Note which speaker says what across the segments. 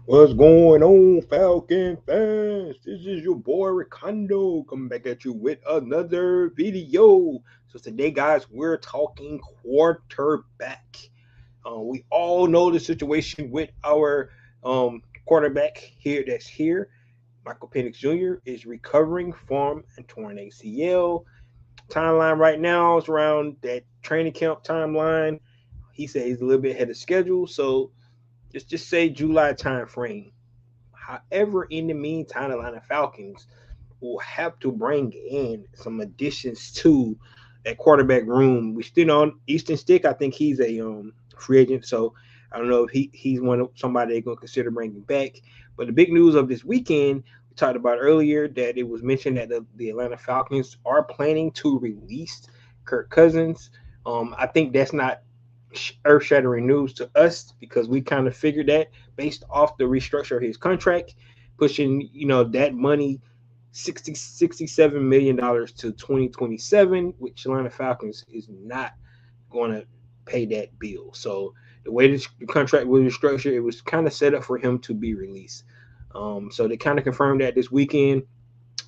Speaker 1: What's going on, Falcon fans? This is your boy Ricardo coming back at you with another video. So today, guys, we're talking quarterback. We all know the situation with our quarterback here. That's here. Michael Penix Jr. is recovering from a torn ACL. Timeline right now is around that training camp timeline. He said he's a little bit ahead of schedule, so just say July time frame. However, in the meantime, the Atlanta Falcons will have to bring in some additions to that quarterback room. We still on Easton Stick. I think he's a free agent, so I don't know if he's one of somebody they're gonna consider bringing back. But the big news of this weekend, we talked about earlier that it was mentioned that the Atlanta Falcons are planning to release Kirk Cousins. I think that's not earth shattering news to us because we kind of figured that based off the restructure of his contract, pushing that money 67 million dollars to 2027, which Atlanta Falcons is not going to pay that bill. So the way the contract was structured, it was kind of set up for him to be released. So they kind of confirmed that this weekend.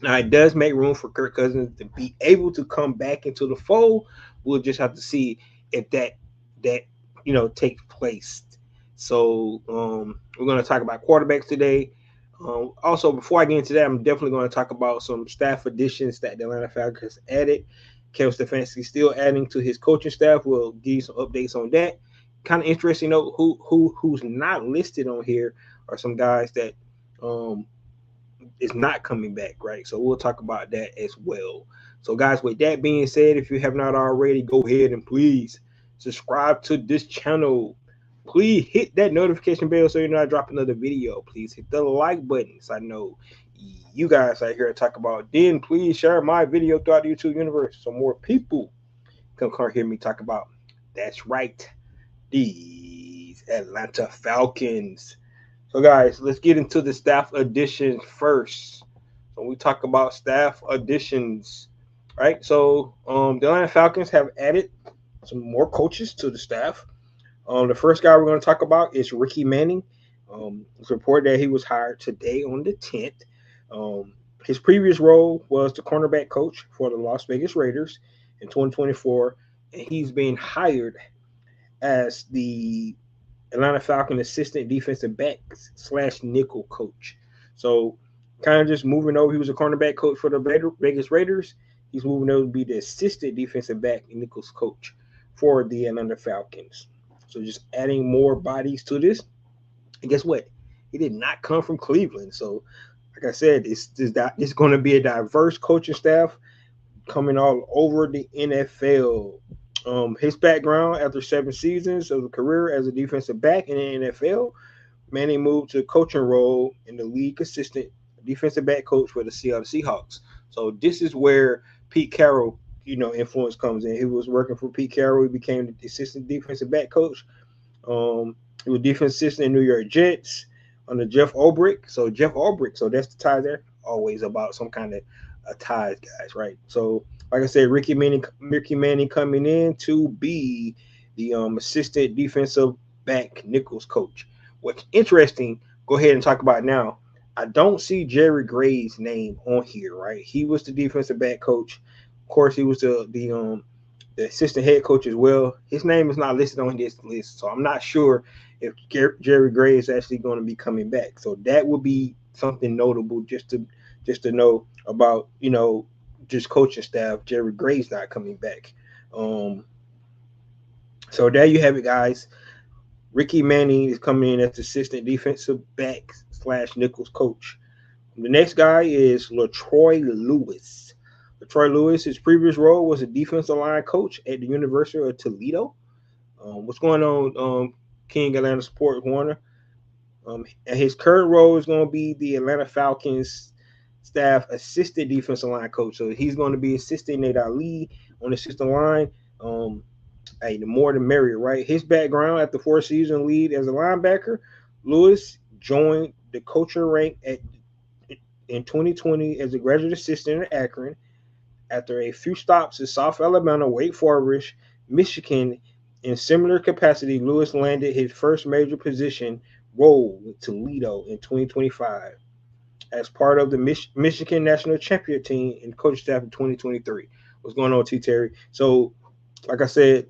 Speaker 1: Now it does make room for Kirk Cousins to be able to come back into the fold. We'll just have to see if that takes place. So we're going to talk about quarterbacks today. Also, before I get into that, I'm definitely going to talk about some staff additions that the Atlanta Falcons added. Kevin Stefanski still adding to his coaching staff. We'll give you some updates on that. Kind of interesting, who's not listed on here are some guys that um, is not coming back, right? So we'll talk about that as well. So, guys, with that being said, if you have not already, go ahead and please subscribe to this channel. Please hit that notification bell so you know I drop another video. Please hit the like button so I know you guys are here to talk about. Then please share my video throughout the YouTube universe so more people can come hear me talk about. That's right, these Atlanta Falcons. So, guys, let's get into the staff additions first. So, we talk about staff additions, right? So, the Atlanta Falcons have added some more coaches to the staff. The first guy we're going to talk about is Ricky Manning. It's reported that he was hired today on the 10th. His previous role was the cornerback coach for the Las Vegas Raiders in 2024, and he's been hired as the Atlanta Falcon assistant defensive back slash nickel coach. So kind of just moving over. He was a cornerback coach for the Vegas Raiders. He's moving over to be the assistant defensive back and nickels coach for the Atlanta Falcons. So just adding more bodies to this. And guess what? He did not come from Cleveland. So like I said, it's going to be a diverse coaching staff coming all over the NFL. His background after 7 seasons of a career as a defensive back in the NFL, Manning moved to a coaching role in the league assistant defensive back coach for the Seattle Seahawks. So this is where Pete Carroll, influence comes in. He was working for Pete Carroll. He became the assistant defensive back coach. He was defense assistant in New York Jets under Jeff Ulbrich. So Jeff Ulbrich, so that's the tie there. Always about some kind of ties, guys, right? So like I said, Ricky Manning coming in to be the assistant defensive back nickels coach. What's interesting, go ahead and talk about it now. I don't see Jerry Gray's name on here, right? He was the defensive back coach. Of course, he was the assistant head coach as well. His name is not listed on this list, so I'm not sure if Jerry Gray is actually going to be coming back. So that would be something notable just to know about, just coaching staff. Jerry Gray's not coming back. Um, so there you have it, guys. Ricky Manning is coming in as assistant defensive back slash nickels coach. The next guy is LaTroy Lewis. LaTroy Lewis, his previous role was a defensive line coach at the University of Toledo. What's going on, King Atlanta Sports Warner? And his current role is going to be the Atlanta Falcons staff assistant defensive line coach. So he's going to be assisting Nate Ali on the assistant line. Hey, the more the merrier, right? His background at the 4 season lead as a linebacker, Lewis joined the coaching rank in 2020 as a graduate assistant at Akron after a few stops in South Alabama, Wake Forest, Michigan, In similar capacity, Lewis landed his first major position role with Toledo in 2025 as part of the Michigan national championship team and coaching staff in 2023. What's going on, T. Terry? So, like I said,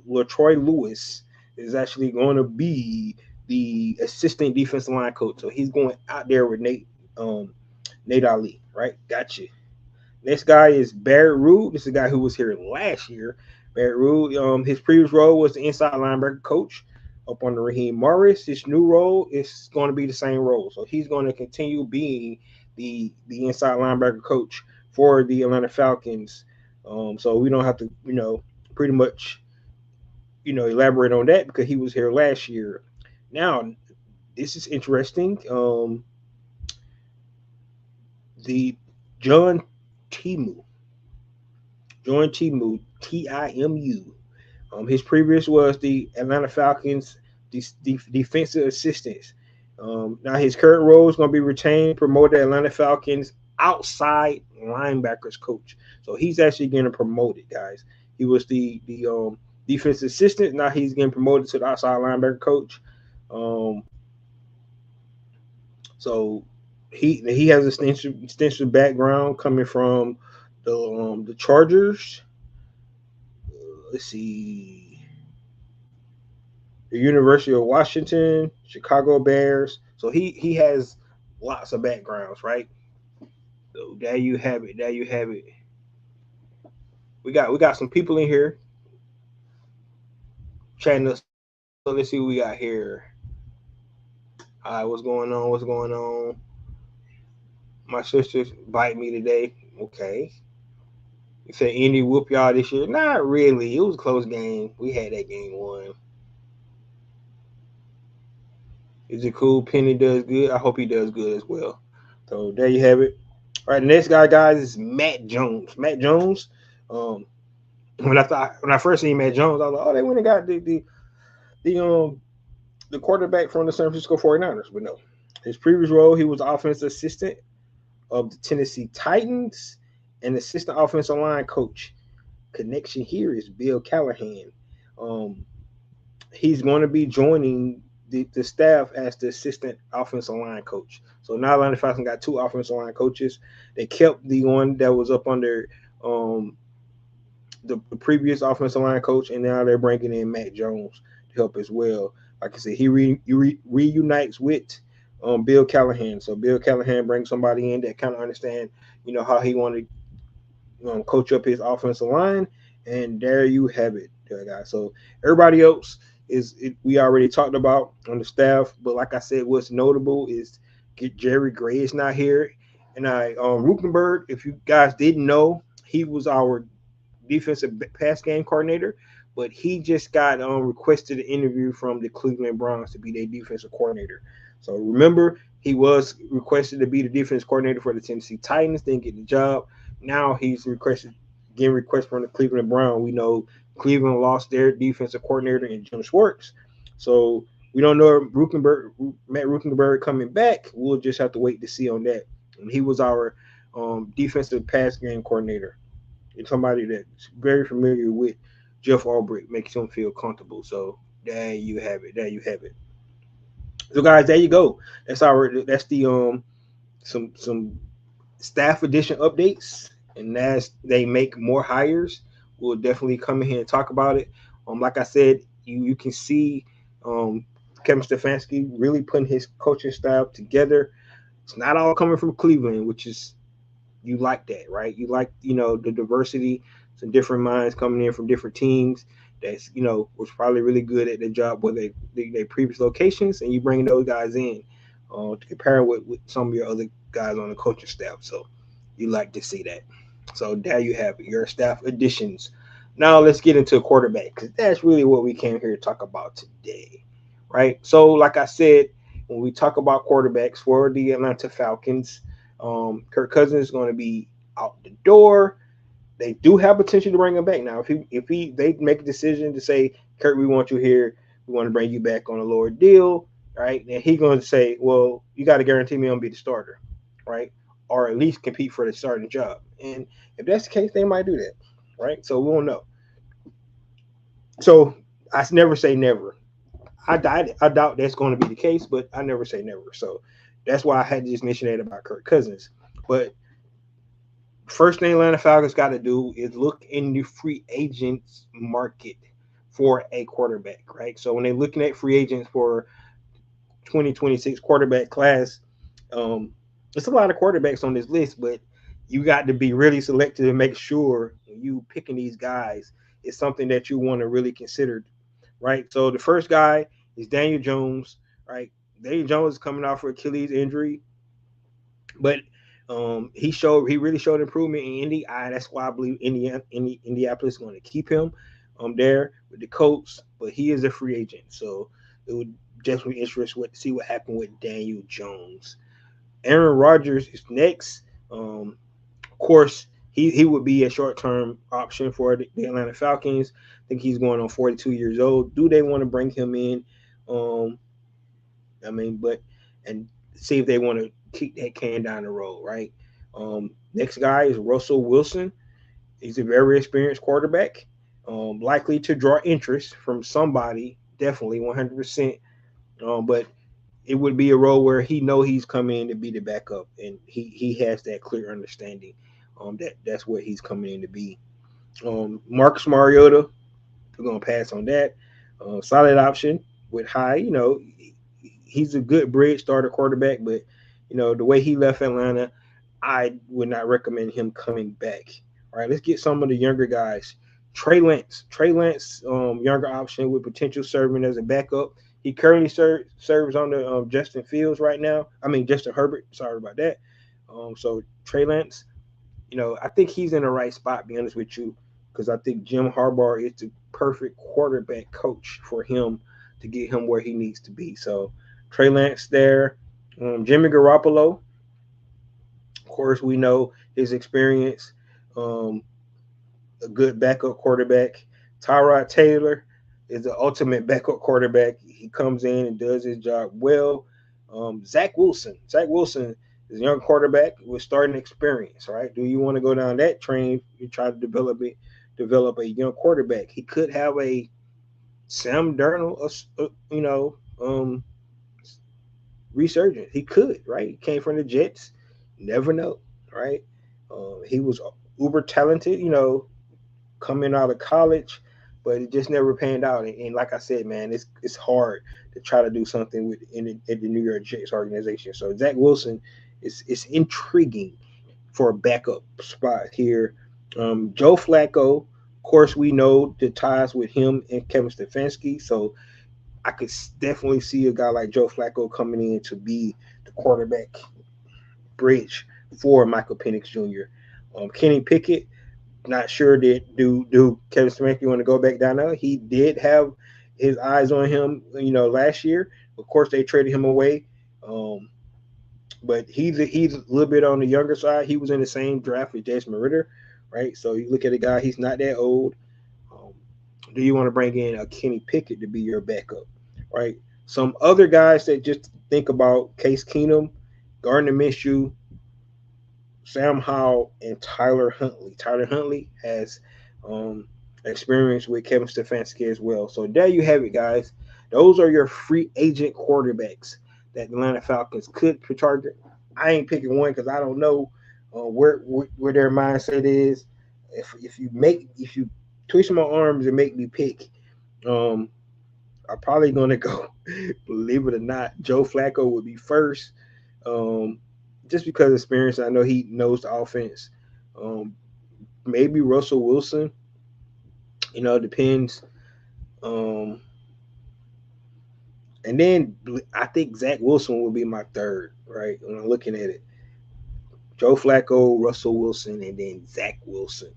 Speaker 1: LaTroy Lewis is actually going to be the assistant defensive line coach. So he's going out there with Nate Ali, right? Gotcha. Next guy is Barrett Ruud. This is a guy who was here last year. Barrett Ruud, his previous role was the inside linebacker coach up under Raheem Morris. His new role is going to be the same role. So he's going to continue being the inside linebacker coach for the Atlanta Falcons. So we don't have to, pretty much, elaborate on that because he was here last year. Now, this is interesting. The John Timu, Timu. His previous was the Atlanta Falcons defensive assistant. Now his current role is going to be retained, promoted Atlanta Falcons outside linebackers coach. So he's actually getting promoted, guys. He was the defensive assistant. Now he's getting promoted to the outside linebacker coach. So he has extensive background coming from the Chargers. Let's see, the University of Washington, Chicago Bears. So he has lots of backgrounds, right? So there you have it. There you have it. We got some people in here chatting us. So let's see what we got here. All right, what's going on? What's going on? My sisters bite me today. Okay. You said Indy whoop y'all this year? Not really. It was a close game. We had that game won. Is it cool? Penny does good. I hope he does good as well. So there you have it. All right, the next guy, guys, is Matt Jones. Matt Jones. When I first seen Matt Jones, I was like, oh, they went and got the quarterback from the San Francisco 49ers. But no, his previous role, he was offensive assistant of the Tennessee Titans and assistant offensive line coach. Connection here is Bill Callahan. He's going to be joining the staff as the assistant offensive line coach. So now Atlanta Falcons got two offensive line coaches. They kept the one that was up under the previous offensive line coach, and now they're bringing in Matt Jones to help as well. Like I said, he reunites with Bill Callahan. So Bill Callahan brings somebody in that kind of understand, how he wanted to coach up his offensive line, and there you have it, guys. So everybody else we already talked about on the staff, but like I said, what's notable is Jerry Gray is not here, and Rukenberg. If you guys didn't know, he was our defensive pass game coordinator, but he just got requested an interview from the Cleveland Browns to be their defensive coordinator. So remember, he was requested to be the defense coordinator for the Tennessee Titans, didn't get the job. Now he's getting request from the Cleveland Browns. We know Cleveland lost their defensive coordinator in Jim Schwartz. So we don't know if Matt Rukenberg coming back. We'll just have to wait to see on that. And he was our defensive pass game coordinator. It's somebody that's very familiar with Jeff Albrecht, makes him feel comfortable. So there you have it. There you have it. So guys, there you go. That's the some staff addition updates, and as they make more hires, we'll definitely come in here and talk about it. Like I said, you can see Kevin Stefanski really putting his coaching staff together. It's not all coming from Cleveland, which is, you like that, right? You like, the diversity, some different minds coming in from different teams that's, was probably really good at their job with their previous locations, and you bring those guys in to compare with some of your other guys on the coaching staff. So you like to see that. So there you have it, your staff additions. Now let's get into a quarterback, because that's really what we came here to talk about today, right? So like I said, when we talk about quarterbacks for the Atlanta Falcons, Kirk Cousins is going to be out the door. They do have potential to bring him back. Now, if they make a decision to say, Kirk, we want you here, we want to bring you back on a lower deal, right? And he's going to say, well, you got to guarantee me I'm going to be the starter, right? Or at least compete for the starting job. And if that's the case, they might do that, right? So we won't know. So I never say never. I doubt that's going to be the case, but I never say never. So that's why I had to just mention that about Kirk Cousins. But first thing Atlanta Falcons got to do is look in the free agents market for a quarterback, right? So when they're looking at free agents for 2026 quarterback class, um, there's a lot of quarterbacks on this list, but you got to be really selective and make sure when you picking these guys, it's something that you want to really consider, right? So the first guy is Daniel Jones, right? Daniel Jones is coming off for Achilles injury, but he really showed improvement in Indy. That's why I believe Indianapolis is going to keep him there with the Colts, but he is a free agent, so it would definitely be interesting to see what happened with Daniel Jones. Aaron Rodgers is next. Of course, he would be a short term option for the Atlanta Falcons. I think he's going on 42 years old. Do they want to bring him in? Um, but and see if they want to kick that can down the road, right? Next guy is Russell Wilson. He's a very experienced quarterback, likely to draw interest from somebody, definitely 100%. But it would be a role where he know he's coming in to be the backup, and he has that clear understanding that's what he's coming in to be. Marcus Mariota, we're gonna pass on that. Solid option with high. He's a good bridge starter quarterback, but the way he left Atlanta, I would not recommend him coming back. All right, let's get some of the younger guys. Trey Lance. Trey Lance, younger option with potential serving as a backup. He currently serves on the Justin Fields right now. I mean Justin Herbert. Sorry about that. So Trey Lance, I think he's in the right spot. To be honest with you, because I think Jim Harbaugh is the perfect quarterback coach for him to get him where he needs to be. So Trey Lance there. Jimmy Garoppolo, of course, we know his experience. Um, a good backup quarterback. Tyrod Taylor is the ultimate backup quarterback. He comes in and does his job well. Zach Wilson. Zach Wilson is a young quarterback with starting experience, right? Do you want to go down that train? You try to develop a young quarterback. He could have a Sam Darnold, resurgence. He could, right? He came from the Jets. Never know, right? He was uber talented, coming out of college, but it just never panned out. And like I said, man, it's hard to try to do something at the New York Jets organization. So Zach Wilson is intriguing for a backup spot here. Joe Flacco, of course, we know the ties with him and Kevin Stefanski, so I could definitely see a guy like Joe Flacco coming in to be the quarterback bridge for Michael Penix Jr. Kenny Pickett, not sure that do Kevin Stefanski want to go back down there. He did have his eyes on him, last year. Of course, they traded him away, but he's a little bit on the younger side. He was in the same draft with Desmond Ritter, right? So you look at a guy; he's not that old. Um, do you want to bring in a Kenny Pickett to be your backup, right? Some other guys that just think about Case Keenum, Gardner Minshew, Sam Howell, and Tyler Huntley. Tyler Huntley has experience with Kevin Stefanski as well. So there you have it, guys. Those are your free agent quarterbacks that the Atlanta Falcons could target. I ain't picking one because I don't know where their mindset is. If you twist my arms and make me pick, I'm probably gonna go. Believe it or not, Joe Flacco would be first. Just because of experience, I know he knows the offense. Maybe Russell Wilson. It depends. And then I think Zach Wilson will be my third, right? When I'm looking at it, Joe Flacco, Russell Wilson, and then Zach Wilson.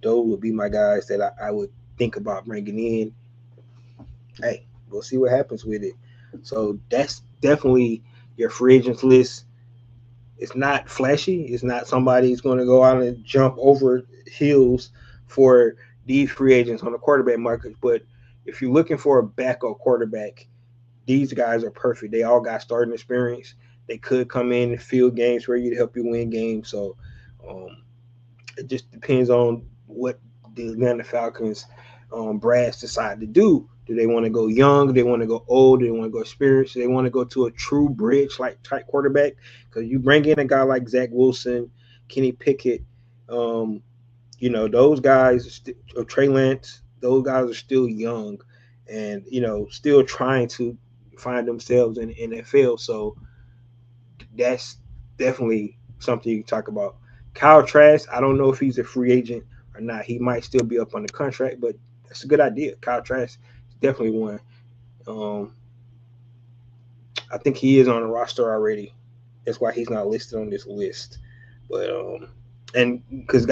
Speaker 1: Those would be my guys that I would think about bringing in. Hey, we'll see what happens with it. So that's definitely your free agents list. It's not flashy. It's not somebody who's going to go out and jump over hills for these free agents on the quarterback market. But if you're looking for a backup quarterback, these guys are perfect. They all got starting experience. They could come in and field games for you to help you win games. So it just depends on what the Atlanta Falcons brass decide to do. Do they want to go young? Do they want to go old? Do they want to go experienced? Do they want to go to a true bridge like type quarterback? Because you bring in a guy like Zach Wilson, Kenny Pickett, um, those guys, or Trey Lance, those guys are still young and, still trying to find themselves in the NFL. So that's definitely something you can talk about. Kyle Trask, I don't know if he's a free agent or not. He might still be up on the contract, but that's a good idea. Kyle Trask is definitely one. Um, I think he is on the roster already. That's why he's not listed on this list. But and because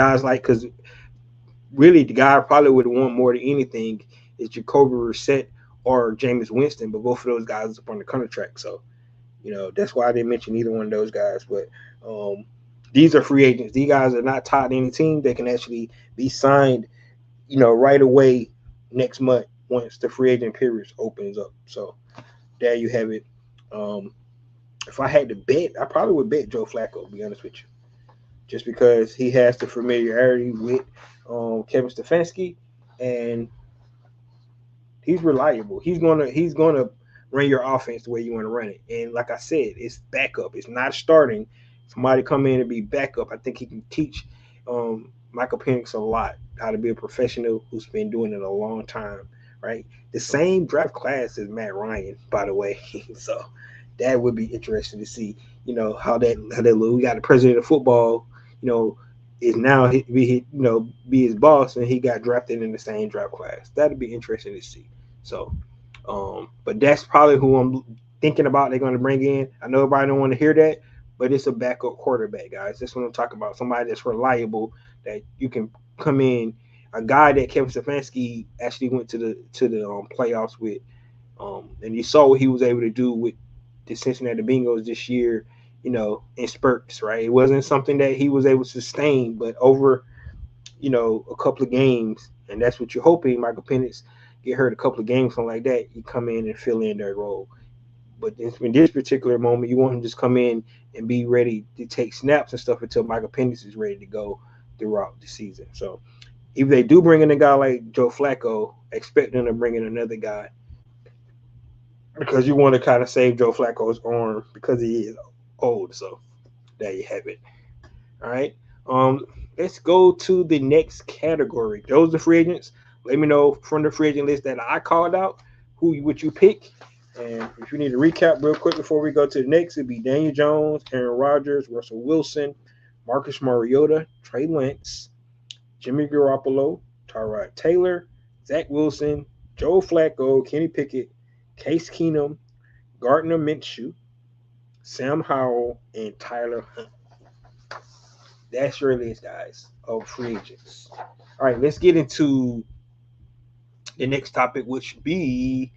Speaker 1: really the guy I probably would want more than anything is Jacoby Brissett or Jameis Winston, but both of those guys are up on the contract. So that's why I didn't mention either one of those guys. But these are free agents. These guys are not tied to any team. They can actually be signed, right away next month once the free agent period opens up. So there you have it. If I had to bet, I probably would bet Joe Flacco, to be honest with you, just because he has the familiarity with Kevin Stefanski, and he's reliable. He's gonna run your offense the way you want to run it. And like I said, it's backup. It's not starting. Somebody come in and be backup. I think he can teach Michael Penix a lot how to be a professional who's been doing it a long time. Right, the same draft class as Matt Ryan, by the way. So that would be interesting to see. How that look. We got the president of football. Is now be his boss, and he got drafted in the same draft class. That'd be interesting to see. So, but that's probably who I'm thinking about. They're going to bring in. I know everybody don't want to hear that, but it's a backup quarterback, guys. That's what I'm talking about. Somebody that's reliable that you can come in. A guy that Kevin Stefanski actually went to the playoffs with, and you saw what he was able to do with the Cincinnati Bengals this year. In spurts, right? It wasn't something that he was able to sustain, but over, a couple of games, and that's what you're hoping. Michael Penix get hurt a couple of games, something like that. You come in and fill in that role. But in this particular moment, you want him to just come in and be ready to take snaps and stuff until Michael Penix is ready to go throughout the season. So if they do bring in a guy like Joe Flacco, expect them to bring in another guy because you want to kind of save Joe Flacco's arm because he is old. So there you have it. All right. Let's go to the next category. Those are the free agents. Let me know from the free agent list that I called out who would you pick. And if you need to recap real quick before we go to the next, it'd be Daniel Jones, Aaron Rodgers, Russell Wilson, Marcus Mariota, Trey Lance, Jimmy Garoppolo, Tyrod Taylor, Zach Wilson, Joe Flacco, Kenny Pickett, Case Keenum, Gardner Minshew, Sam Howell, and Tyler Hunt. That's your list, guys, of free agents. All right, let's get into the next topic, which would be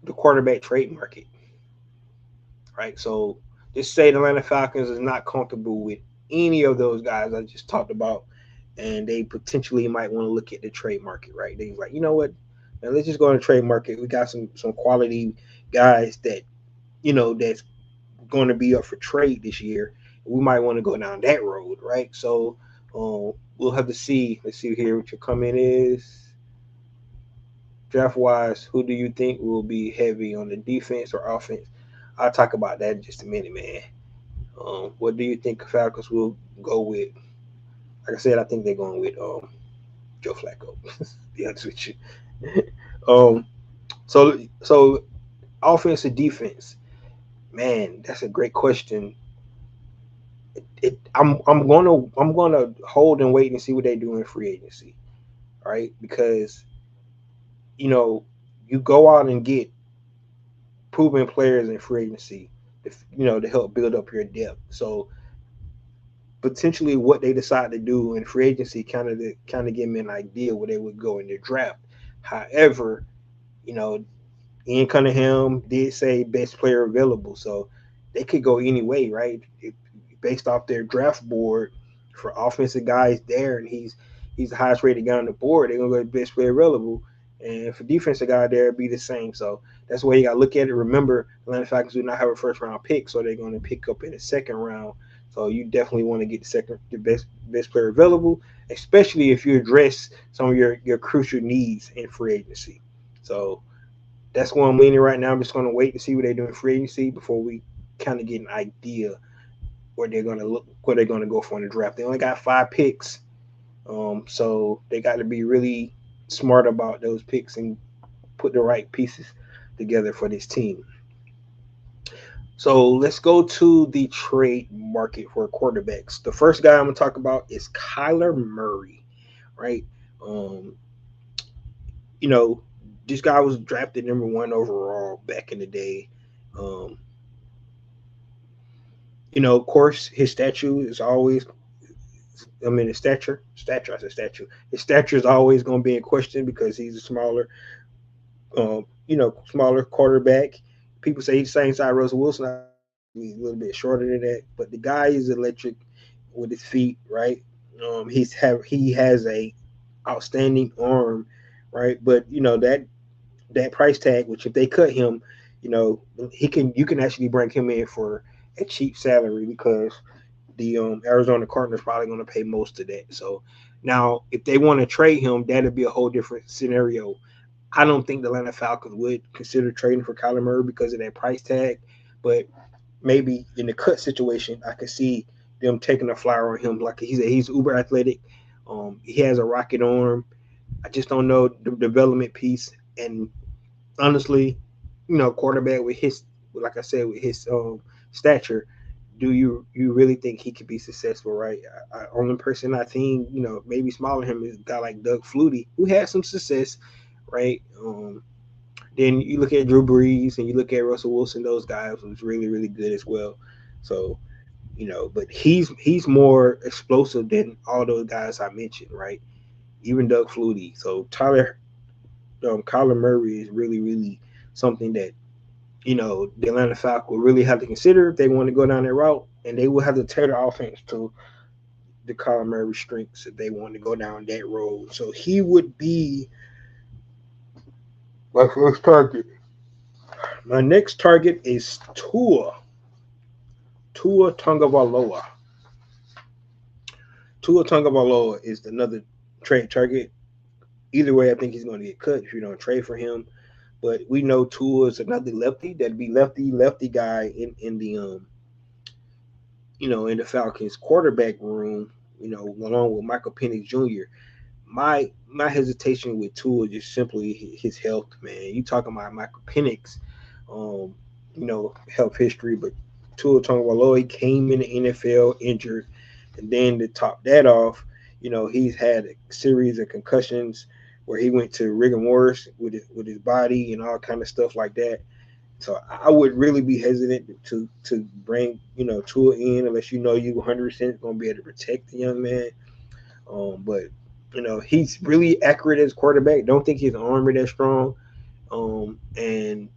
Speaker 1: the quarterback trade market. Right, so just say the Atlanta Falcons is not comfortable with any of those guys I just talked about, and they potentially might want to look at the trade market. Right, they're like, you know what, man, let's just go on the trade market. We got some quality guys that that's going to be up for trade this year. We might want to go down that road, right? So we'll have to see. Let's see here what your comment is. Draft wise, who do you think will be heavy on the defense or offense? I'll talk about that in just a minute, man. What do you think Falcons will go with? Like I said, I think they're going with Joe Flacco. To be honest with you. So offense or defense? Man, that's a great question. I'm gonna hold and wait and see what they do in free agency, right? Because you go out and get proven players in free agency, to help build up your depth. So potentially, what they decide to do in free agency kind of give me an idea where they would go in their draft. However, Ian Cunningham did say best player available, so they could go any way, right? Based off their draft board for offensive guys there, and he's the highest rated guy on the board. They're gonna go best player available, and for defensive guy there, it'd be the same. So that's the way you got to look at it. Remember, Atlanta Falcons do not have a first round pick, so they're going to pick up in the second round So you definitely want to get the best player available, especially if you address some of your crucial needs in free agency. So that's where I'm leaning right now. I'm just going to wait to see what they do in free agency before we kind of get an idea where they're going to go for in the draft. They only got 5 picks, so they got to be really smart about those picks and put the right pieces together for this team. So let's go to the trade market for quarterbacks. The first guy I'm gonna talk about is Kyler Murray, right? Um, you know, this guy was drafted number 1 overall back in the day. Um, of course, his statue is always, I mean, his stature, I said statue. His stature is always going to be in question because he's a smaller quarterback. People say he's the same size Russell Wilson. I think he's a little bit shorter than that, but the guy is electric with his feet, right? He has a outstanding arm, right? But that price tag, which if they cut him, you can actually bring him in for a cheap salary because the Arizona Cardinals probably going to pay most of that. So now, if they want to trade him, that'd be a whole different scenario. I don't think the Atlanta Falcons would consider trading for Kyler Murray because of that price tag, but maybe in the cut situation, I could see them taking a flyer on him. Like he's uber athletic. He has a rocket arm. I just don't know the development piece. And honestly, quarterback with his, like I said, with his stature, do you really think he could be successful? Right. Only person I think maybe smaller than him is a guy like Doug Flutie, who had some success, right? Then you look at Drew Brees and you look at Russell Wilson; those guys was really really good as well. So but he's more explosive than all those guys I mentioned, right? Even Doug Flutie. So Kyler Murray is really really something that the Atlanta Falcons will really have to consider if they want to go down that route, and they will have to tailor their offense to the Kyler Murray strengths if they want to go down that road. So he would be my first target. My next target is Tua Tagovailoa. Tua Tagovailoa is another trade target. Either way, I think he's going to get cut if you don't trade for him. But we know Tua is another lefty. That'd be lefty guy in the Falcons quarterback room. Along with Michael Penix Jr. My hesitation with Tua is just simply his health, man. You talking about Michael Penix, um, health history, but Tua Tagovailoa came in the NFL injured, and then to top that off, he's had a series of concussions where he went to rigor mortis with his body and all kind of stuff like that. So I would really be hesitant to bring Tua in unless you 100% going to be able to protect the young man. But he's really accurate as quarterback. Don't think his arm is that strong. And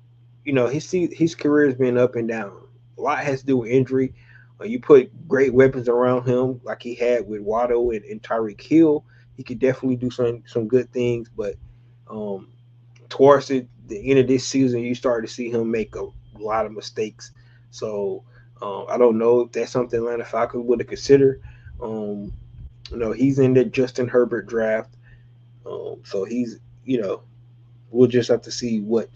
Speaker 1: his career has been up and down. A lot has to do with injury. You put great weapons around him, like he had with Waddle and Tyreek Hill. He could definitely do some good things, but um, towards the end of this season, you start to see him make a lot of mistakes. So I don't know if that's something Atlanta Falcons would have considered. Um, he's in the Justin Herbert draft, so we'll just have to see what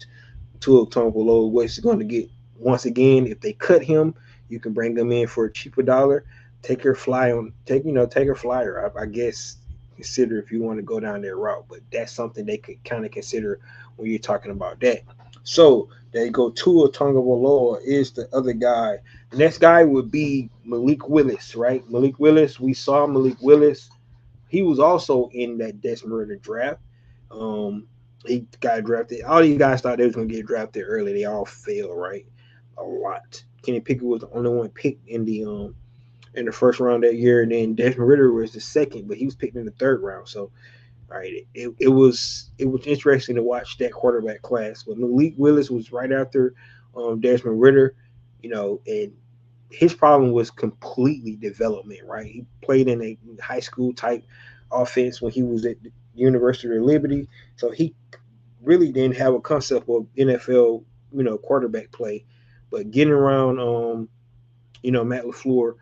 Speaker 1: Tua Tagovailoa what he's going to get. Once again, if they cut him, you can bring him in for a cheaper dollar. Take your flyer. I guess consider if you want to go down that route, but that's something they could kind of consider when you're talking about that. So there you go. Tua Tagovailoa is the other guy. The next guy would be Malik Willis, right? Malik Willis. We saw Malik Willis. He was also in that Desmond Ridder draft. He got drafted. All these guys thought they was gonna get drafted early. They all failed, right? A lot. Kenny Pickett was the only one picked in the first round that year, and then Desmond Ridder was the second, but he was picked in the third round. So, all right, it was interesting to watch that quarterback class. But Malik Willis was right after Desmond Ridder, and his problem was completely development. Right, he played in a high school type offense when he was at the University of Liberty, so he really didn't have a concept of NFL, quarterback play. But getting around, Matt LaFleur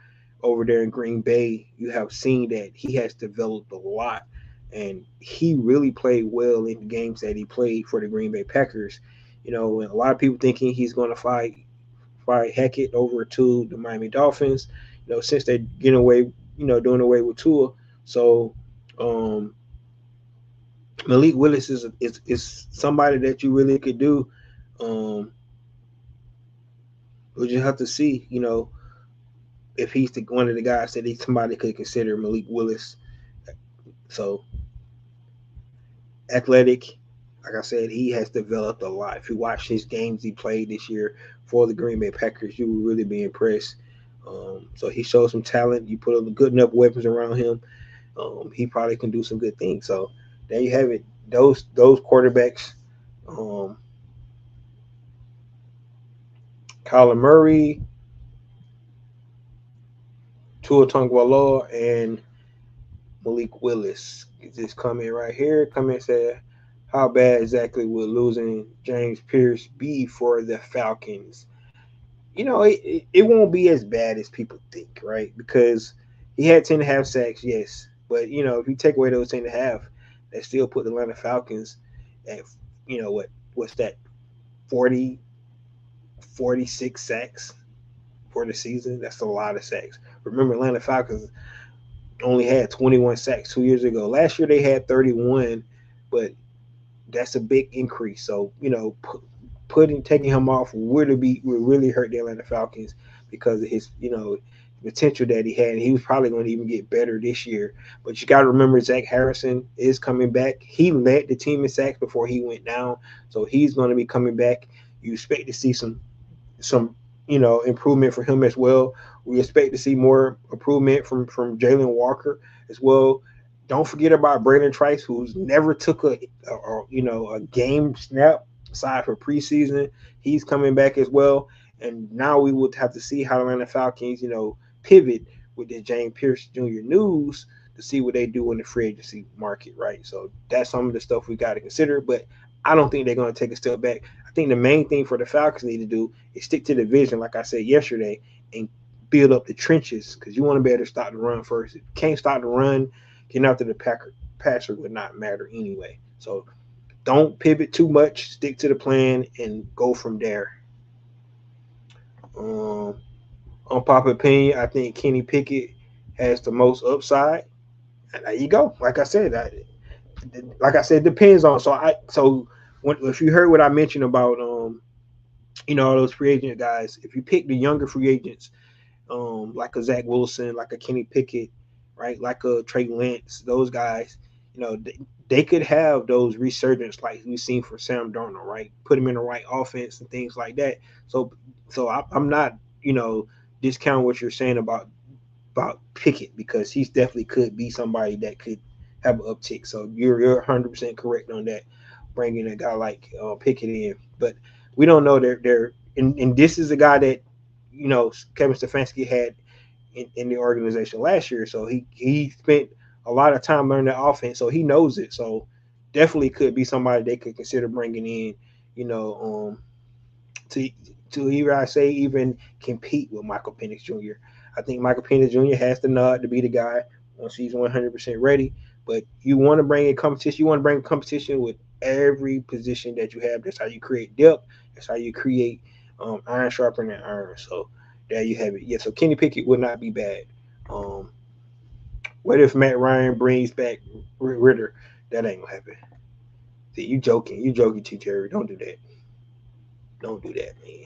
Speaker 1: over there in Green Bay, you have seen that he has developed a lot, and he really played well in the games that he played for the Green Bay Packers. And a lot of people thinking he's going to fight Hackett over to the Miami Dolphins. Since they're getting away, doing away with Tua. So um, Malik Willis is somebody that you really could do. Um, we'll just have to see, if he's one of the guys that somebody could consider Malik Willis. So athletic, like I said, he has developed a lot. If you watch his games he played this year for the Green Bay Packers, you will really be impressed. So he showed some talent. You put good enough weapons around him, he probably can do some good things. So there you have it. Those quarterbacks, Kyler Murray, Tua Tagovailoa, and Malik Willis. This comment right here. Comment said, how bad exactly would losing James Pierce be for the Falcons? It won't be as bad as people think, right? Because he had 10.5 sacks, yes. But, if you take away those 10.5, that still put the Atlanta Falcons at, what's that, 40, 46 sacks for the season? That's a lot of sacks. Remember, Atlanta Falcons only had 21 sacks 2 years ago. Last year they had 31, but that's a big increase. So, taking him off would really hurt the Atlanta Falcons because of his, potential that he had. And he was probably going to even get better this year. But you got to remember, Zach Harrison is coming back. He led the team in sacks before he went down, so he's going to be coming back. You expect to see some improvement for him as well. We expect to see more improvement from Jalen Walker as well. Don't forget about Brandon Trice, who's never took a game snap aside for preseason. He's coming back as well. And now we would have to see how the Atlanta Falcons, pivot with the James Pierce Jr. news to see what they do in the free agency market, right? So that's some of the stuff we got to consider. But I don't think they're going to take a step back. I think the main thing for the Falcons need to do is stick to the vision, like I said yesterday, and build up the trenches, because you want to be able to stop the run first. If you can't stop the run, getting out to the passer would not matter anyway. So don't pivot too much. Stick to the plan and go from there. Unpopular opinion, I think Kenny Pickett has the most upside. And there you go. Like I said, depends on. If you heard what I mentioned about all those free agent guys, if you pick the younger free agents, like a Zach Wilson, like a Kenny Pickett, right, like a Trey Lance, those guys, they could have those resurgence like we've seen for Sam Darnold, right? Put him in the right offense and things like that. So I'm not, discounting what you're saying about Pickett, because he's definitely could be somebody that could have an uptick. So you're 100% correct on that, bringing a guy like Pickett in. But we don't know and this is a guy that, Kevin Stefanski had in the organization last year. So he spent a lot of time learning the offense, so he knows it. So definitely could be somebody they could consider bringing in, to even compete with Michael Penix Jr. I think Michael Penix Jr. has the nod to be the guy once he's 100% ready. But you want to bring in competition. You want to bring competition with every position that you have. That's how you create depth. That's how you create iron sharpening iron. So there you have it. Yeah, so Kenny Pickett would not be bad. What if Matt Ryan brings back Ritter? That ain't gonna happen. See, you joking. You joking too, Jerry. Don't do that. Don't do that, man.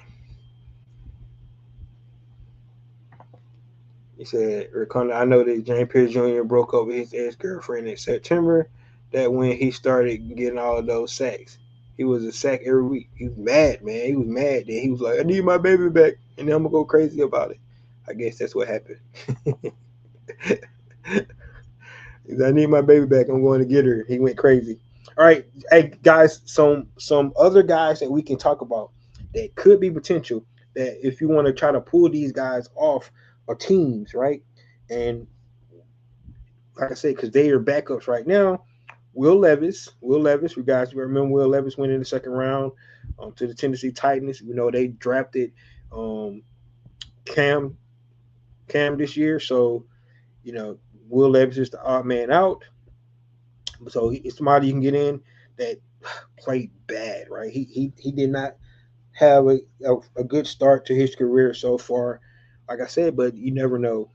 Speaker 1: He said, I know that James Pierce Jr. broke up with his ex-girlfriend in September. That when he started getting all of those sacks. He was a sack every week. He was mad, man. He was mad. Then he was like, I need my baby back. And then I'm going to go crazy about it. I guess that's what happened. I need my baby back. I'm going to get her. He went crazy. All right. Hey, guys, some other guys that we can talk about that could be potential, that if you want to try to pull these guys off or teams, right? And like I said, because they are backups right now. Will Levis, you guys remember Will Levis went in the second round to the Tennessee Titans. They drafted Cam Cam this year. So, Will Levis is the odd man out. So it's somebody you can get in that played bad, right? He did not have a good start to his career so far, like I said, but you never know.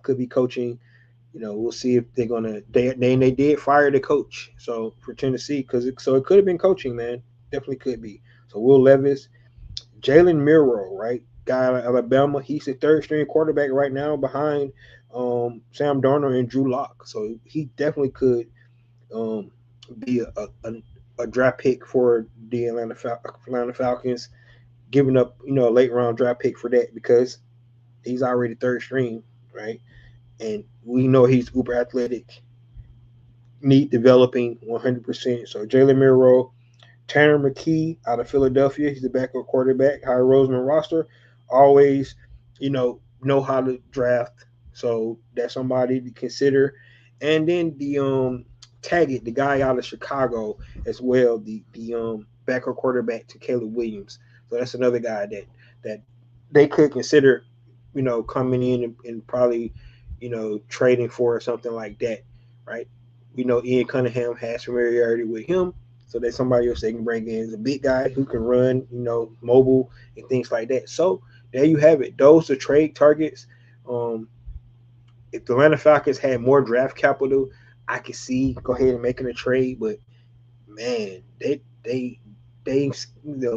Speaker 1: Could be coaching. We'll see if they're gonna. They did fire the coach, so for Tennessee, so it could have been coaching, man. Definitely could be. So Will Levis, Jalen Milroe, right, guy out of Alabama. He's the third string quarterback right now behind Sam Darnold and Drew Lock. So he definitely could um, be a draft pick for the Atlanta Falcons, giving up a late round draft pick for that because he's already third string, right? And we know he's uber athletic, need developing 100%. So Jalen Milroe, Tanner McKee out of Philadelphia, he's the backup quarterback. High Roseman roster, always, know how to draft. So that's somebody to consider. And then the Taggett, the guy out of Chicago as well, the backup quarterback to Caleb Williams. So that's another guy that they could consider, coming in and probably, trading for or something like that, right? We know Ian Cunningham has familiarity with him, so that's somebody else they can bring in. Is a big guy who can run, mobile and things like that. So there you have it. Those are trade targets. If the Atlanta Falcons had more draft capital, I could see go ahead and making a trade. But man, they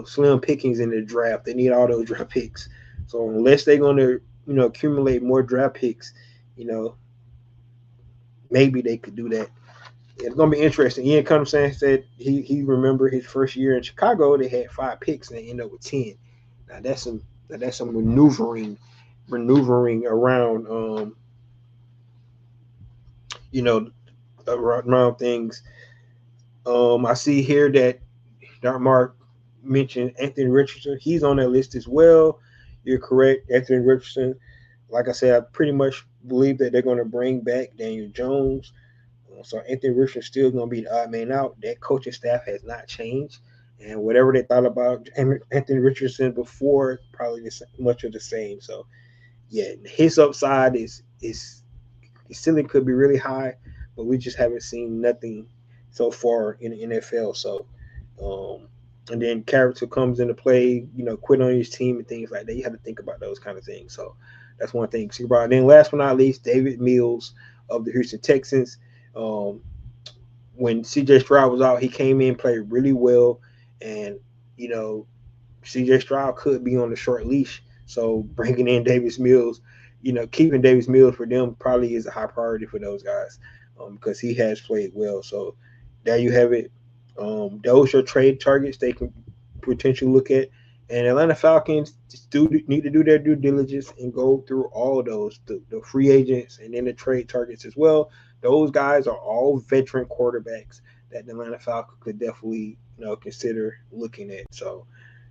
Speaker 1: slim pickings in the draft. They need all those draft picks. So unless they're going to accumulate more draft picks, maybe they could do that. It's gonna be interesting. Ian Cunningham said he remembered his first year in Chicago. They had 5 picks and they ended up with 10. Now that's some maneuvering around around things. I see here that Mark mentioned Anthony Richardson. He's on that list as well. You're correct, Anthony Richardson. Like I said, I pretty much believe that they're going to bring back Daniel Jones. So Anthony Richardson still going to be the odd man out. That coaching staff has not changed, and whatever they thought about Anthony Richardson before, probably much of the same. So yeah, his upside is his ceiling could be really high, but we just haven't seen nothing so far in the NFL. So, and then character comes into play, quit on his team and things like that. You have to think about those kind of things. So that's one thing. And then last but not least, David Mills of the Houston Texans. When CJ Stroud was out, he came in, played really well, and CJ Stroud could be on the short leash. So bringing in Davis Mills, keeping Davis Mills for them probably is a high priority for those guys because he has played well. So there you have it. Those are trade targets they can potentially look at. And Atlanta Falcons need to do their due diligence and go through all those, the free agents and then the trade targets as well. Those guys are all veteran quarterbacks that the Atlanta Falcons could definitely, consider looking at. So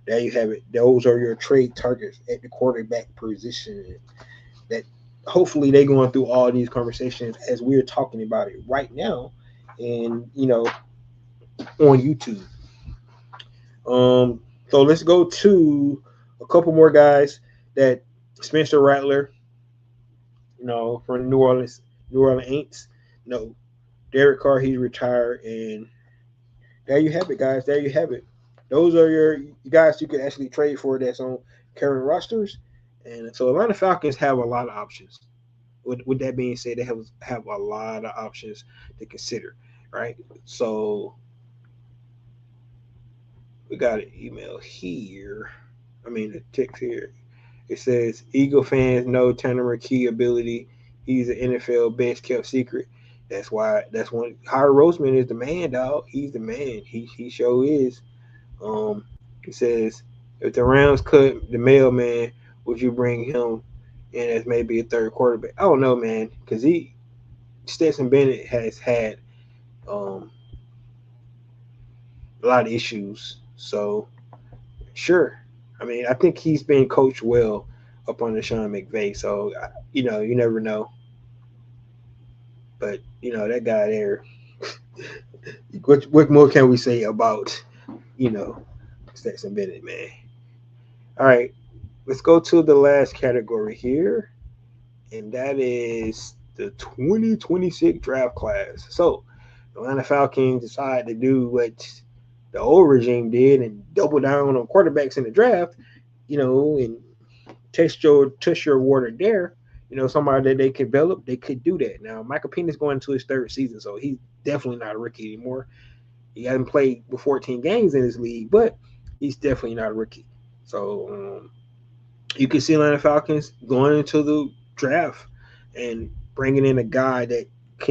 Speaker 1: there you have it. Those are your trade targets at the quarterback position. That hopefully they're going through all these conversations as we're talking about it right now, and on YouTube. So let's go to a couple more guys that Spencer Rattler, from New Orleans Aints. Derek Carr, he's retired, and there you have it, guys. There you have it. Those are your guys you could actually trade for that's on current rosters. And so Atlanta Falcons have a lot of options. With that being said, they have a lot of options to consider, right? So we got an email here. A text here. It says, Eagle fans know Tanner McKee ability. He's an NFL best kept secret. That's one. Howard Roseman is the man, dog. He's the man. He sure is. It says, if the Rams cut the mailman, would you bring him in as maybe a third quarterback? I don't know, man, because Stetson Bennett has had a lot of issues. So, sure. I think he's been coached well up under Sean McVay. So, you never know. But, that guy there, what more can we say about, Stetson Bennett, man? All right. Let's go to the last category here. and that is the 2026 draft class. So the Atlanta Falcons decided to do what the old regime did and double down on quarterbacks in the draft, and test your water there. Somebody that they could develop, they could do that. Now, Michael Penix going into his third season, so he's definitely not a rookie anymore. He hasn't played with 14 games in this league, but he's definitely not a rookie. So you can see Atlanta Falcons going into the draft and bringing in a guy that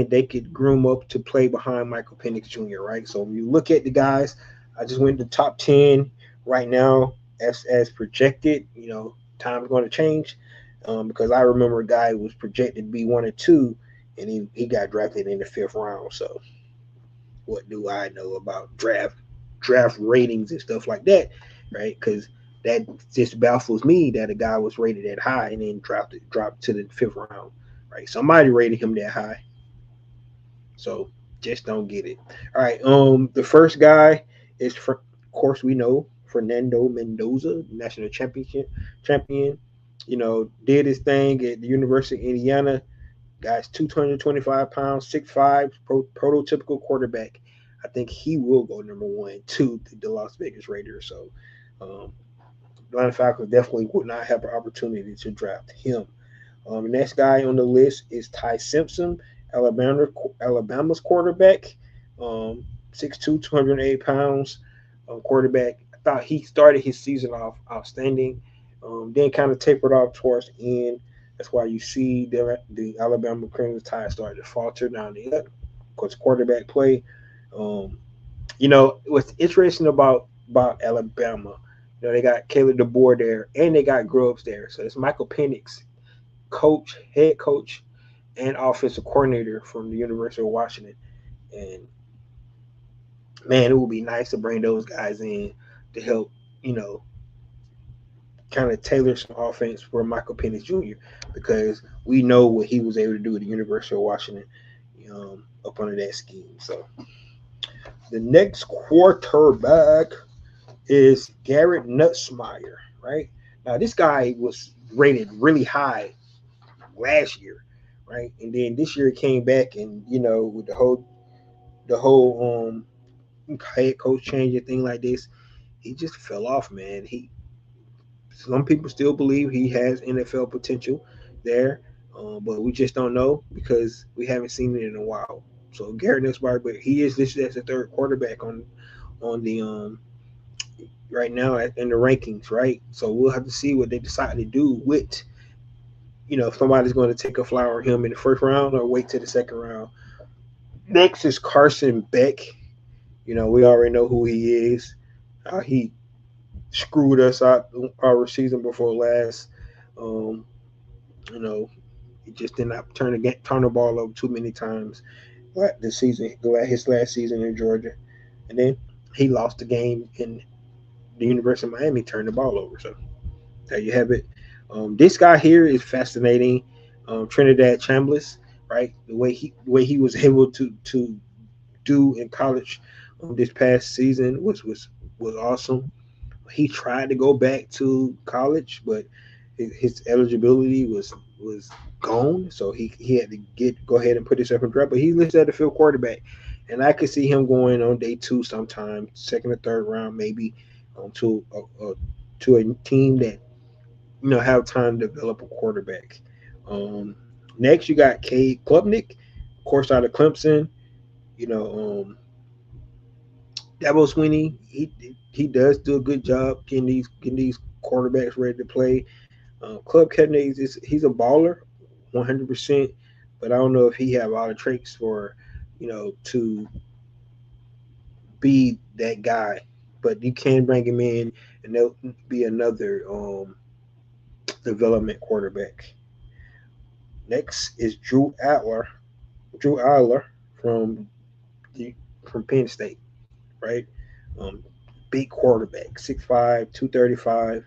Speaker 1: they could groom up to play behind Michael Penix Jr. Right. So when you look at the guys, I just went to the top 10 right now as projected. Time's going to change because I remember a guy who was projected to be 1 or 2, and he got drafted in the 5th round. So what do I know about draft ratings and stuff like that, right? Because that just baffles me that a guy was rated that high and then dropped to the 5th round, right? Somebody rated him that high, so just don't get it. All right, the first guy is, of course, we know Fernando Mendoza, national champion. Did his thing at the University of Indiana. Guy's 225 pounds, 6'5", prototypical quarterback. I think he will go number 1 to the Las Vegas Raiders. So, Atlanta Falcons definitely would not have an opportunity to draft him. The next guy on the list is Ty Simpson, Alabama's quarterback. 6'2", 208 pounds, quarterback. I thought he started his season off outstanding, then kind of tapered off towards the end. That's why you see the Alabama Crimson Tide started to falter down the end. Of course, quarterback play. What's interesting about Alabama, they got Caleb DeBoer there, and they got Grubbs there. So it's Michael Penix, head coach, and offensive coordinator from the University of Washington. And man, it would be nice to bring those guys in to help, kind of tailor some offense for Michael Penix Jr. because we know what he was able to do at the University of Washington up under that scheme. So the next quarterback is Garrett Nussmeier, right? Now this guy was rated really high last year, right? And then this year he came back and with the whole head coach change and thing like this, he just fell off, man. Some people still believe he has NFL potential there, but we just don't know because we haven't seen it in a while. So Garrett Nussmeier, but he is listed as the third quarterback on the right now in the rankings, right? So we'll have to see what they decide to do with, if somebody's going to take a flyer on him in the 1st round or wait to the 2nd round. Next is Carson Beck. We already know who he is. He screwed us out our season before last. He just did not turn the ball over too many times this season, his last season in Georgia. And then he lost the game in the University of Miami, turned the ball over. So there you have it. This guy here is fascinating. Trinidad Chambliss, right? The way he was able to do in college this past season was awesome. He tried to go back to college, but his eligibility was gone, so he had to go ahead and put himself in draft. But he listed at the 5th quarterback, and I could see him going on day 2 sometime, 2nd or 3rd round, maybe to a team that have time to develop a quarterback. Next, you got Cade Klubnik, of course, out of Clemson. Dabo Swinney, he does do a good job getting these quarterbacks ready to play. Club Kaepernick he's a baller, 100%, but I don't know if he have all the traits for to be that guy. But you can bring him in, and there'll be another development quarterback. Next is Drew Adler from Penn State, right? Big quarterback, 6'5", 235,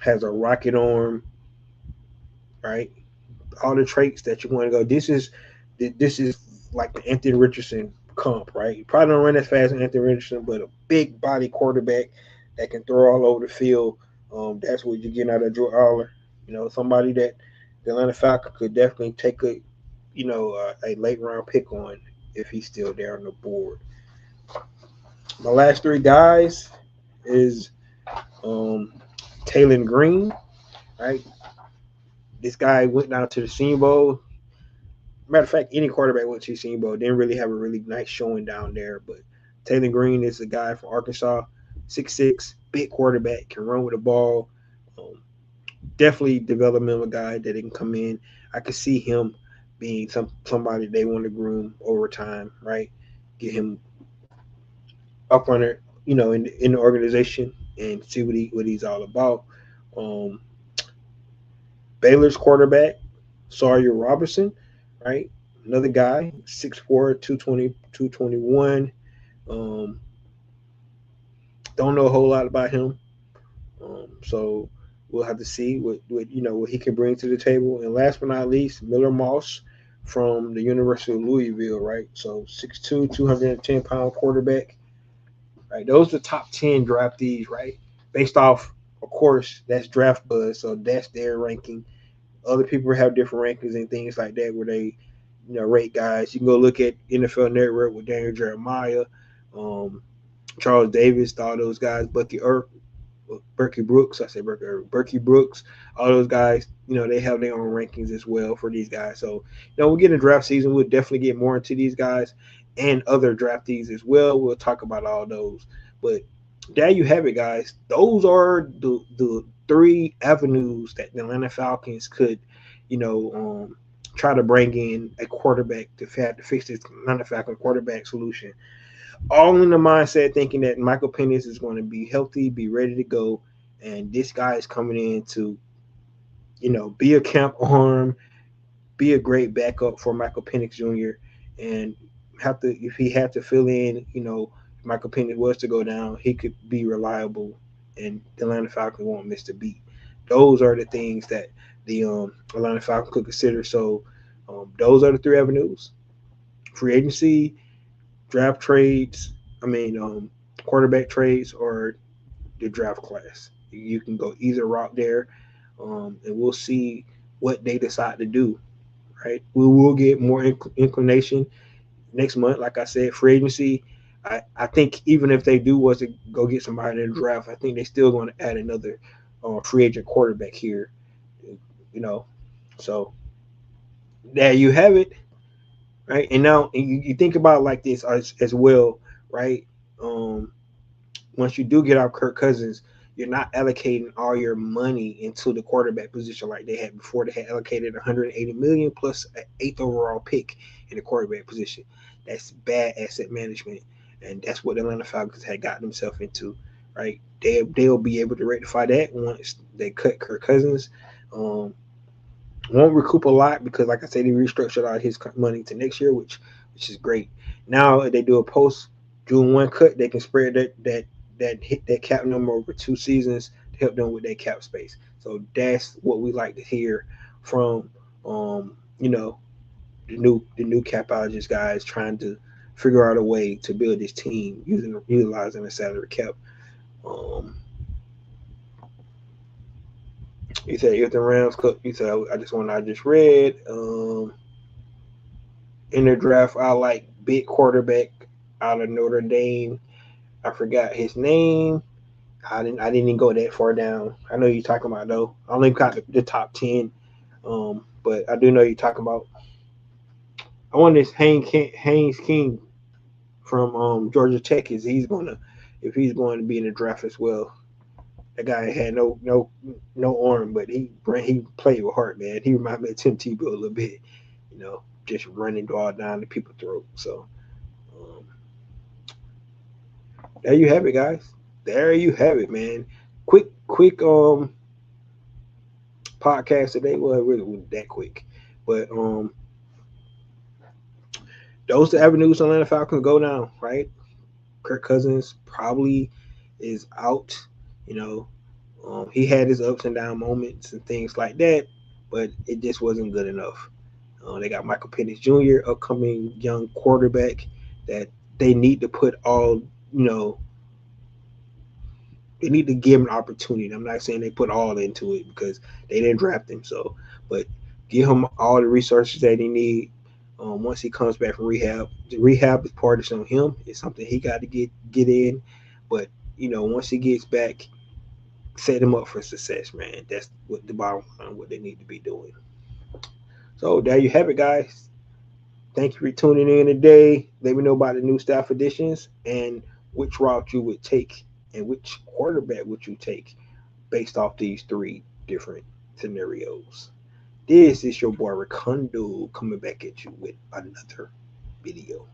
Speaker 1: has a rocket arm, right? All the traits that you want to go. This is like the Anthony Richardson comp, right? You probably don't run as fast as Anthony Richardson, but a big body quarterback that can throw all over the field. That's what you're getting out of Drew Aller. Somebody that the Atlanta Falcons could definitely take a late round pick on if he's still there on the board. My last three guys is um, Taylor Green. Right, this guy went down to the Senior Bowl. Matter of fact, any quarterback went to the Senior Bowl didn't really have a really nice showing down there. But Taylor Green is a guy from Arkansas, 6'6", big quarterback, can run with the ball. Um, Definitely developmental guy that can come in. I could see him being somebody they want to groom over time, right? Get him up on it, in the organization and see what he's all about. Um, Baylor's quarterback, Sawyer Robertson, right? Another guy, 6'4", 220, 221. Um, don't know a whole lot about him. So we'll have to see what he can bring to the table. And last but not least, Miller Moss from the University of Louisville, right? So 6'2", 210-pound quarterback. Right, those are the top 10 draftees, right? Based off, of course, that's draft buzz, so that's their ranking. Other people have different rankings and things like that where they, rate guys. You can go look at NFL Network with Daniel Jeremiah, um, Charles Davis, all those guys, Berkey Brooks. I say Berkey Brooks. All those guys, they have their own rankings as well for these guys. So, we get in draft season. We'll definitely get more into these guys and other draftees as well. We'll talk about all those. But there you have it, guys. Those are the three avenues that the Atlanta Falcons could, try to bring in a quarterback to fix this Atlanta Falcon quarterback solution, all in the mindset thinking that Michael Penix is going to be healthy, be ready to go, and this guy is coming in to, be a camp arm, be a great backup for Michael Penix Jr. and if he had to fill in, Michael Penix was to go down, he could be reliable, and the Atlanta Falcons won't miss the beat. Those are the things that the Atlanta Falcons could consider. So those are the three avenues: free agency, draft trades. Quarterback trades or the draft class. You can go either route there, and we'll see what they decide to do. Right, we will get more inclination next month. Like I said, free agency. I think even if they do was to go get somebody in the draft, I think they're still going to add another free agent quarterback here. You know, so there you have it. Right, and now you think about it like this as well, right? Um, Once you do get out Kirk Cousins, you're not allocating all your money into the quarterback position like they had before. They had allocated 180 million plus an eighth overall pick in the quarterback position. That's bad asset management, and that's what the Atlanta Falcons had gotten themselves into. Right? They'll be able to rectify that once they cut Kirk Cousins. Um, won't recoup a lot because, like I said, he restructured all his money to next year, which is great. Now if they do a post June 1 cut, they can spread that hit that cap number over 2 seasons to help them with their cap space. So that's what we like to hear from the new capologist guys trying to figure out a way to build this team utilizing the salary cap. Um, you said if the Rams cut, you said I just one I just read. In the draft, I like big quarterback out of Notre Dame. I forgot his name. I didn't even go that far down. I know you're talking about though. I only got the top 10, but I do know you're talking about. I want this Haynes King from Georgia Tech. If he's going to be in the draft as well. That guy had no arm, but he played with heart, man. He reminded me of Tim Tebow a little bit, just running all down the people's throat. So um, there you have it, guys. There you have it, man. Quick podcast today. Well, it really wasn't that quick, but those are the avenues Atlanta Falcons go down. Right, Kirk Cousins probably is out. You know, he had his ups and down moments and things like that, but it just wasn't good enough. They got Michael Penix Jr., upcoming young quarterback that they need to put all, they need to give him an opportunity. I'm not saying they put all into it because they didn't draft him. So, but Give him all the resources that he need. Once he comes back from rehab, the rehab is part of on him. It's something he got to get in. But once he gets back, set him up for success, man. That's what the bottom line, what they need to be doing. So there you have it, guys. Thank you for tuning in today. Let me know about the new staff additions and which route you would take and which quarterback would you take based off these three different scenarios. This is your boy Ricondo coming back at you with another video.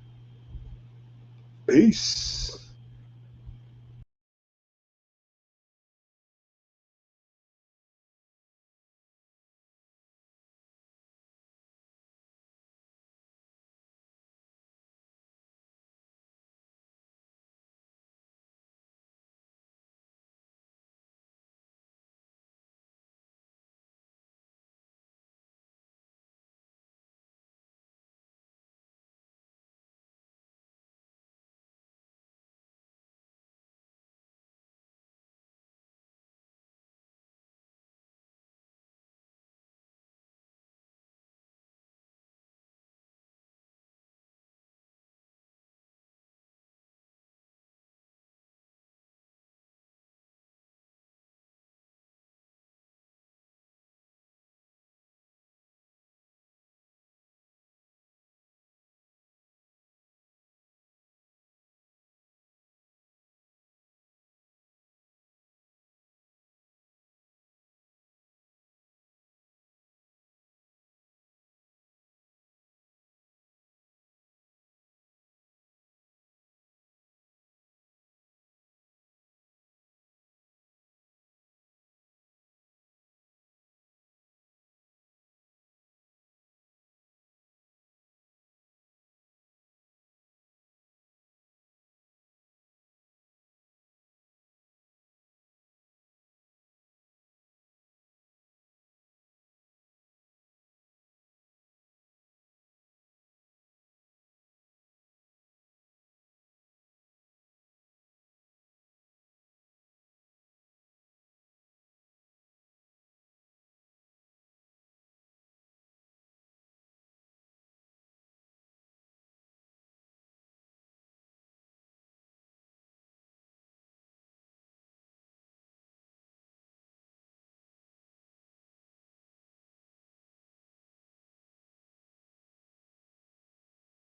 Speaker 1: Peace.